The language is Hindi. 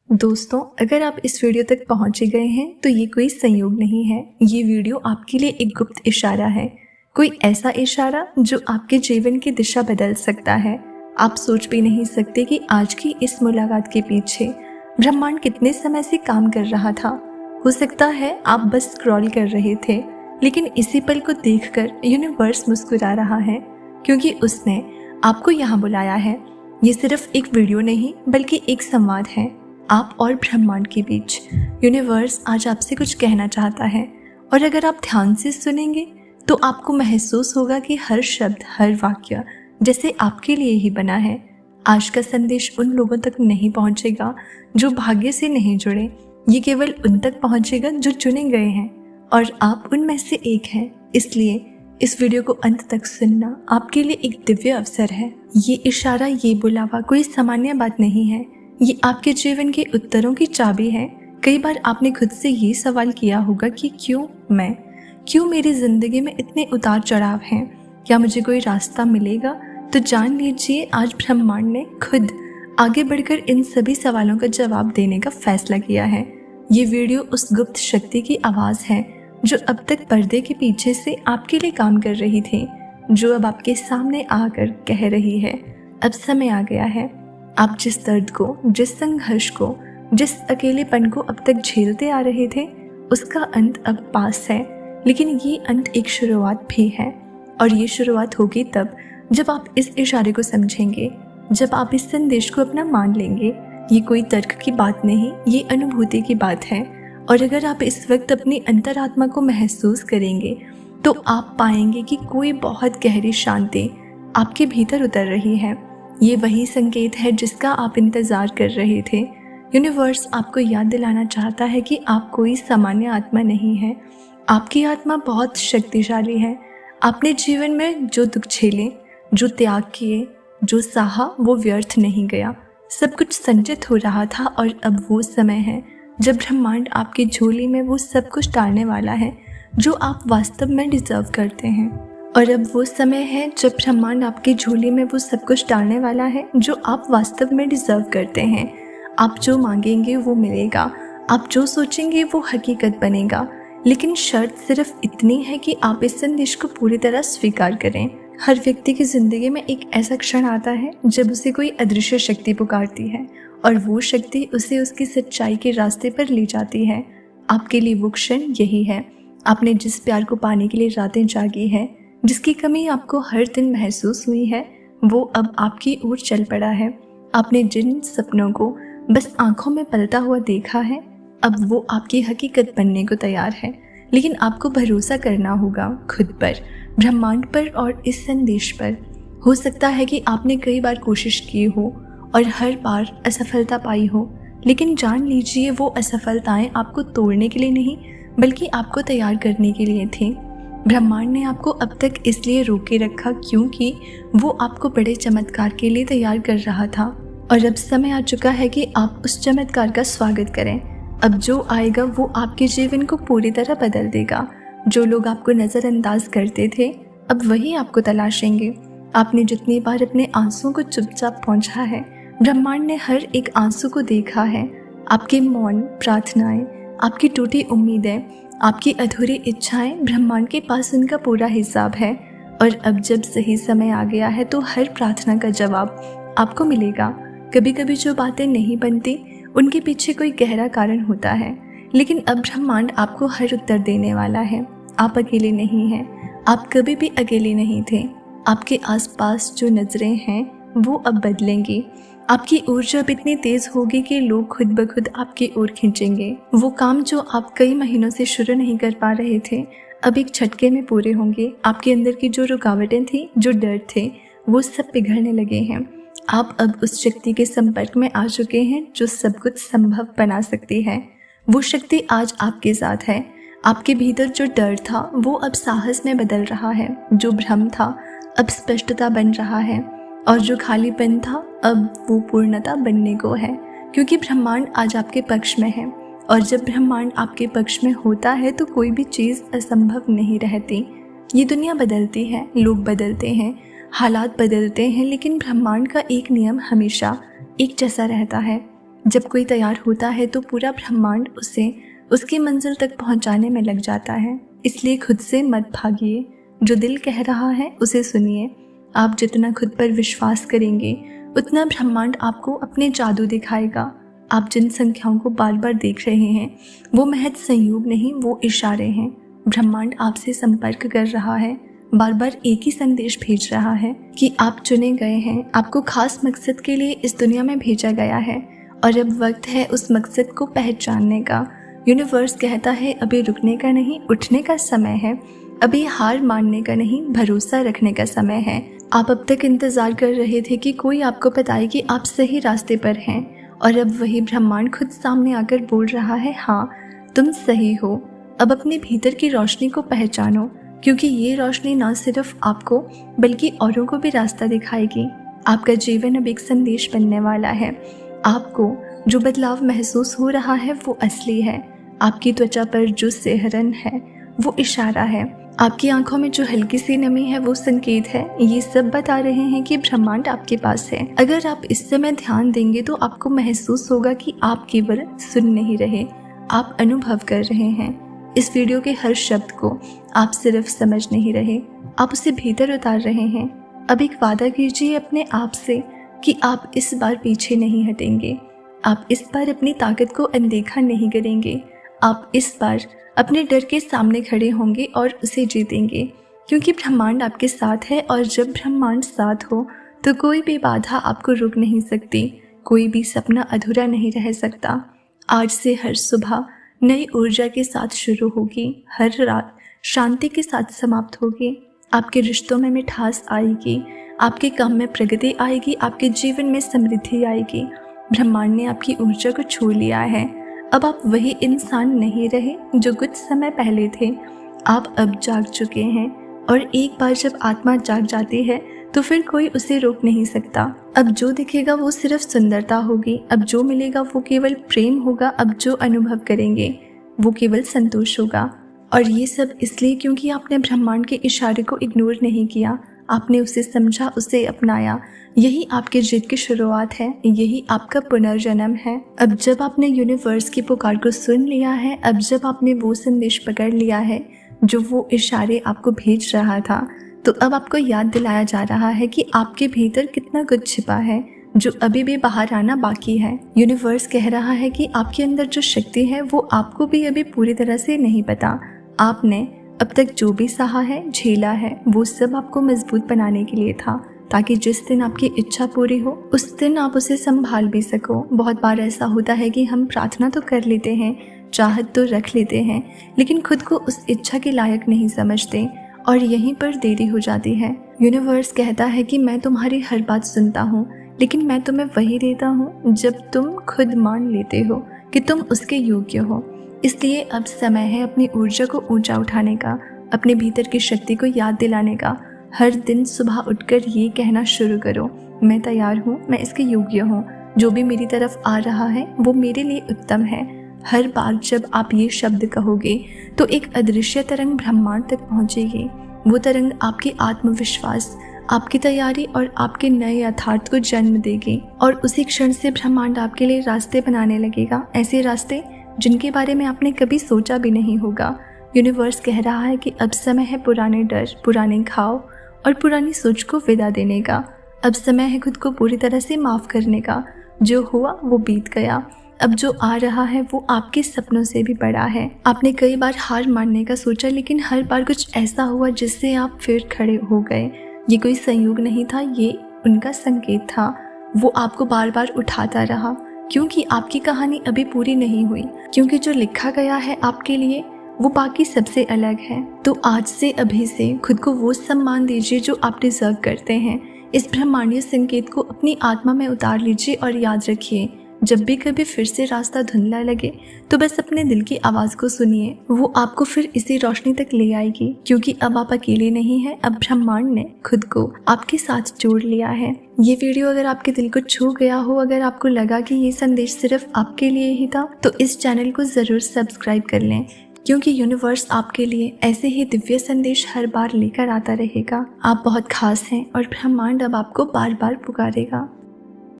दोस्तों, अगर आप इस वीडियो तक पहुंचे गए हैं तो ये कोई संयोग नहीं है। ये वीडियो आपके लिए एक गुप्त इशारा है, कोई ऐसा इशारा जो आपके जीवन की दिशा बदल सकता है। आप सोच भी नहीं सकते कि आज की इस मुलाकात के पीछे ब्रह्मांड कितने समय से काम कर रहा था। हो सकता है आप बस स्क्रॉल कर रहे थे, लेकिन इसी पल को देखकर यूनिवर्स मुस्कुरा रहा है, क्योंकि उसने आपको यहाँ बुलाया है। ये सिर्फ एक वीडियो नहीं बल्कि एक संवाद है, आप और ब्रह्मांड के बीच। यूनिवर्स आज आपसे कुछ कहना चाहता है, और अगर आप ध्यान से सुनेंगे तो आपको महसूस होगा कि हर शब्द, हर वाक्य जैसे आपके लिए ही बना है। आज का संदेश उन लोगों तक नहीं पहुंचेगा जो भाग्य से नहीं जुड़े, ये केवल उन तक पहुंचेगा जो चुने गए हैं, और आप उनमें से एक हैं। इसलिए इस वीडियो को अंत तक सुनना आपके लिए एक दिव्य अवसर है। ये इशारा, ये बुलावा कोई सामान्य बात नहीं है, ये आपके जीवन के उत्तरों की चाबी है। कई बार आपने खुद से ये सवाल किया होगा कि क्यों मेरी जिंदगी में इतने उतार चढ़ाव हैं, क्या मुझे कोई रास्ता मिलेगा? तो जान लीजिए, आज ब्रह्मांड ने खुद आगे बढ़कर इन सभी सवालों का जवाब देने का फैसला किया है। ये वीडियो उस गुप्त शक्ति की आवाज़ है जो अब तक पर्दे के पीछे से आपके लिए काम कर रही थी, जो अब आपके सामने आकर कह रही है, अब समय आ गया है। आप जिस दर्द को, जिस संघर्ष को, जिस अकेलेपन को अब तक झेलते आ रहे थे, उसका अंत अब पास है। लेकिन ये अंत एक शुरुआत भी है, और ये शुरुआत होगी तब जब आप इस इशारे को समझेंगे, जब आप इस संदेश को अपना मान लेंगे। ये कोई तर्क की बात नहीं, ये अनुभूति की बात है। और अगर आप इस वक्त अपनी अंतरात्मा को महसूस करेंगे तो आप पाएंगे कि कोई बहुत गहरी शांति आपके भीतर उतर रही है। ये वही संकेत है जिसका आप इंतज़ार कर रहे थे। यूनिवर्स आपको याद दिलाना चाहता है कि आप कोई सामान्य आत्मा नहीं है, आपकी आत्मा बहुत शक्तिशाली है। आपने जीवन में जो दुख झेले, जो त्याग किए, जो सहा, वो व्यर्थ नहीं गया। सब कुछ संचित हो रहा था, और अब वो समय है जब ब्रह्मांड आपकी झोली में वो सब कुछ डालने वाला है जो आप वास्तव में डिजर्व करते हैं। और अब वो समय है जब ब्रह्मांड आपकी झोली में वो सब कुछ डालने वाला है जो आप वास्तव में डिजर्व करते हैं। आप जो मांगेंगे वो मिलेगा, आप जो सोचेंगे वो हकीकत बनेगा। लेकिन शर्त सिर्फ इतनी है कि आप इस संदेश को पूरी तरह स्वीकार करें। हर व्यक्ति की ज़िंदगी में एक ऐसा क्षण आता है जब उसे कोई अदृश्य शक्ति पुकारती है, और वो शक्ति उसे उसकी सच्चाई के रास्ते पर ले जाती है। आपके लिए वो क्षण यही है। आपने जिस प्यार को पाने के लिए रातें जागी है, जिसकी कमी आपको हर दिन महसूस हुई है, वो अब आपकी ओर चल पड़ा है। आपने जिन सपनों को बस आंखों में पलता हुआ देखा है, अब वो आपकी हकीकत बनने को तैयार है। लेकिन आपको भरोसा करना होगा खुद पर, ब्रह्मांड पर और इस संदेश पर। हो सकता है कि आपने कई बार कोशिश की हो और हर बार असफलता पाई हो, लेकिन जान लीजिए वो असफलताएं आपको तोड़ने के लिए नहीं बल्कि आपको तैयार करने के लिए थी। ब्रह्मांड ने आपको अब तक इसलिए रोके रखा क्योंकि वो आपको बड़े चमत्कार के लिए तैयार कर रहा था, और अब समय आ चुका है कि आप उस चमत्कार का स्वागत करें। अब जो आएगा वो आपके जीवन को पूरी तरह बदल देगा। जो लोग आपको नज़रअंदाज करते थे, अब वही आपको तलाशेंगे। आपने जितनी बार अपने आंसुओं को चुपचाप पहुंचा है, ब्रह्मांड ने हर एक आंसू को देखा है। आपके मौन प्रार्थनाएं, आपकी टूटी उम्मीदें, आपकी अधूरी इच्छाएं, ब्रह्मांड के पास उनका पूरा हिसाब है। और अब जब सही समय आ गया है तो हर प्रार्थना का जवाब आपको मिलेगा। कभी कभी जो बातें नहीं बनती उनके पीछे कोई गहरा कारण होता है, लेकिन अब ब्रह्मांड आपको हर उत्तर देने वाला है। आप अकेले नहीं हैं, आप कभी भी अकेले नहीं थे। आपके आसपास जो नज़रें हैं वो अब बदलेंगी। आपकी ऊर्जा अब इतनी तेज़ होगी कि लोग खुद ब खुद आपकी ओर खींचेंगे। वो काम जो आप कई महीनों से शुरू नहीं कर पा रहे थे, अब एक झटके में पूरे होंगे। आपके अंदर की जो रुकावटें थी, जो डर थे, वो सब पिघलने लगे हैं। आप अब उस शक्ति के संपर्क में आ चुके हैं जो सब कुछ संभव बना सकती है। वो शक्ति आज आपके साथ है। आपके भीतर जो डर था वो अब साहस में बदल रहा है, जो भ्रम था अब स्पष्टता बन रहा है, और जो खालीपन था अब वो पूर्णता बनने को है, क्योंकि ब्रह्मांड आज आपके पक्ष में है। और जब ब्रह्मांड आपके पक्ष में होता है तो कोई भी चीज़ असंभव नहीं रहती। ये दुनिया बदलती है, लोग बदलते हैं, हालात बदलते हैं, लेकिन ब्रह्मांड का एक नियम हमेशा एक जैसा रहता है। जब कोई तैयार होता है तो पूरा ब्रह्मांड उसे उसकी मंजिल तक पहुंचाने में लग जाता है। इसलिए खुद से मत भागिए, जो दिल कह रहा है उसे सुनिए। आप जितना खुद पर विश्वास करेंगे उतना ब्रह्मांड आपको अपने जादू दिखाएगा। आप जिन संख्याओं को बार बार देख रहे हैं वो महज संयोग नहीं, वो इशारे हैं। ब्रह्मांड आपसे संपर्क कर रहा है, बार बार एक ही संदेश भेज रहा है कि आप चुने गए हैं, आपको खास मकसद के लिए इस दुनिया में भेजा गया है और अब वक्त है उस मकसद को पहचानने का। यूनिवर्स कहता है अभी रुकने का नहीं, उठने का समय है। अभी हार मानने का नहीं, भरोसा रखने का समय है। आप अब तक इंतजार कर रहे थे कि कोई आपको बताए कि आप सही रास्ते पर हैं और अब वही ब्रह्मांड खुद सामने आकर बोल रहा है, हाँ तुम सही हो। अब अपने भीतर की रोशनी को पहचानो, क्योंकि ये रोशनी न सिर्फ आपको बल्कि औरों को भी रास्ता दिखाएगी। आपका जीवन अब एक संदेश बनने वाला है। आपको जो बदलाव महसूस हो रहा है वो असली है। आपकी त्वचा पर जो सिहरन है वो इशारा है। आपकी आंखों में जो हल्की सी नमी है वो संकेत है। ये सब बता रहे हैं कि ब्रह्मांड आपके पास है। अगर आप इस समय ध्यान देंगे तो आपको महसूस होगा कि आप केवल सुन नहीं रहे, आप अनुभव कर रहे हैं। इस वीडियो के हर शब्द को आप सिर्फ समझ नहीं रहे, आप उसे भीतर उतार रहे हैं। अब एक वादा कीजिए अपने आप से कि आप इस बार पीछे नहीं हटेंगे। आप इस बार अपनी ताकत को अनदेखा नहीं करेंगे। आप इस बार अपने डर के सामने खड़े होंगे और उसे जीतेंगे, क्योंकि ब्रह्मांड आपके साथ है और जब ब्रह्मांड साथ हो तो कोई भी बाधा आपको रोक नहीं सकती, कोई भी सपना अधूरा नहीं रह सकता। आज से हर सुबह नई ऊर्जा के साथ शुरू होगी, हर रात शांति के साथ समाप्त होगी। आपके रिश्तों में मिठास आएगी, आपके काम में प्रगति आएगी, आपके जीवन में समृद्धि आएगी। ब्रह्मांड ने आपकी ऊर्जा को छू लिया है। अब आप वही इंसान नहीं रहे जो कुछ समय पहले थे। आप अब जाग चुके हैं और एक बार जब आत्मा जाग जाती है तो फिर कोई उसे रोक नहीं सकता। अब जो दिखेगा वो सिर्फ सुंदरता होगी, अब जो मिलेगा वो केवल प्रेम होगा, अब जो अनुभव करेंगे वो केवल संतोष होगा। और ये सब इसलिए क्योंकि आपने ब्रह्मांड के इशारे को इग्नोर नहीं किया, आपने उसे समझा, उसे अपनाया। यही आपकी जीत की शुरुआत है, यही आपका पुनर्जन्म है। अब जब आपने यूनिवर्स की पुकार को सुन लिया है, अब जब आपने वो संदेश पकड़ लिया है जो वो इशारे आपको भेज रहा था, तो अब आपको याद दिलाया जा रहा है कि आपके भीतर कितना कुछ छिपा है जो अभी भी बाहर आना बाकी है। यूनिवर्स कह रहा है कि आपके अंदर जो शक्ति है वो आपको भी अभी पूरी तरह से नहीं पता। आपने अब तक जो भी सहा है, झेला है, वो सब आपको मजबूत बनाने के लिए था, ताकि जिस दिन आपकी इच्छा पूरी हो उस दिन आप उसे संभाल भी सको। बहुत बार ऐसा होता है कि हम प्रार्थना तो कर लेते हैं, चाहत तो रख लेते हैं, लेकिन खुद को उस इच्छा के लायक नहीं समझते और यहीं पर देरी हो जाती है। यूनिवर्स कहता है कि मैं तुम्हारी हर बात सुनता हूँ, लेकिन मैं तुम्हें वही देता हूँ जब तुम खुद मान लेते हो कि तुम उसके योग्य हो। इसलिए अब समय है अपनी ऊर्जा को ऊंचा उठाने का, अपने भीतर की शक्ति को याद दिलाने का। हर दिन सुबह उठकर ये कहना शुरू करो, मैं तैयार हूँ, मैं इसके योग्य हूँ, जो भी मेरी तरफ आ रहा है वो मेरे लिए उत्तम है। हर बार जब आप ये शब्द कहोगे तो एक अदृश्य तरंग ब्रह्मांड तक पहुँचेगी। वो तरंग आपके आत्मविश्वास, आपकी तैयारी और आपके नए यथार्थ को जन्म देगी और उसी क्षण से ब्रह्मांड आपके लिए रास्ते बनाने लगेगा, ऐसे रास्ते जिनके बारे में आपने कभी सोचा भी नहीं होगा। यूनिवर्स कह रहा है कि अब समय है पुराने डर, पुराने घाव और पुरानी सोच को विदा देने का। अब समय है खुद को पूरी तरह से माफ़ करने का। जो हुआ वो बीत गया, अब जो आ रहा है वो आपके सपनों से भी बड़ा है। आपने कई बार हार मानने का सोचा, लेकिन हर बार कुछ ऐसा हुआ जिससे आप फिर खड़े हो गए। ये कोई संयोग नहीं था, ये उनका संकेत था। वो आपको बार बार उठाता रहा, क्योंकि आपकी कहानी अभी पूरी नहीं हुई, क्योंकि जो लिखा गया है आपके लिए वो बाकी सबसे अलग है। तो आज से, अभी से खुद को वो सम्मान दीजिए जो आप डिजर्व करते हैं। इस ब्रह्मांडीय संकेत को अपनी आत्मा में उतार लीजिए और याद रखिए, जब भी कभी फिर से रास्ता धुंधला लगे तो बस अपने दिल की आवाज़ को सुनिए, वो आपको फिर इसी रोशनी तक ले आएगी। क्योंकि अब आप अकेले नहीं हैं, अब ब्रह्मांड ने खुद को आपके साथ जोड़ लिया है। ये वीडियो अगर आपके दिल को छू गया हो, अगर आपको लगा कि ये संदेश सिर्फ आपके लिए ही था, तो इस चैनल को ज़रूर सब्सक्राइब कर लें, क्योंकि यूनिवर्स आपके लिए ऐसे ही दिव्य संदेश हर बार लेकर आता रहेगा। आप बहुत खास हैं और ब्रह्मांड अब आपको बार बार पुकारेगा।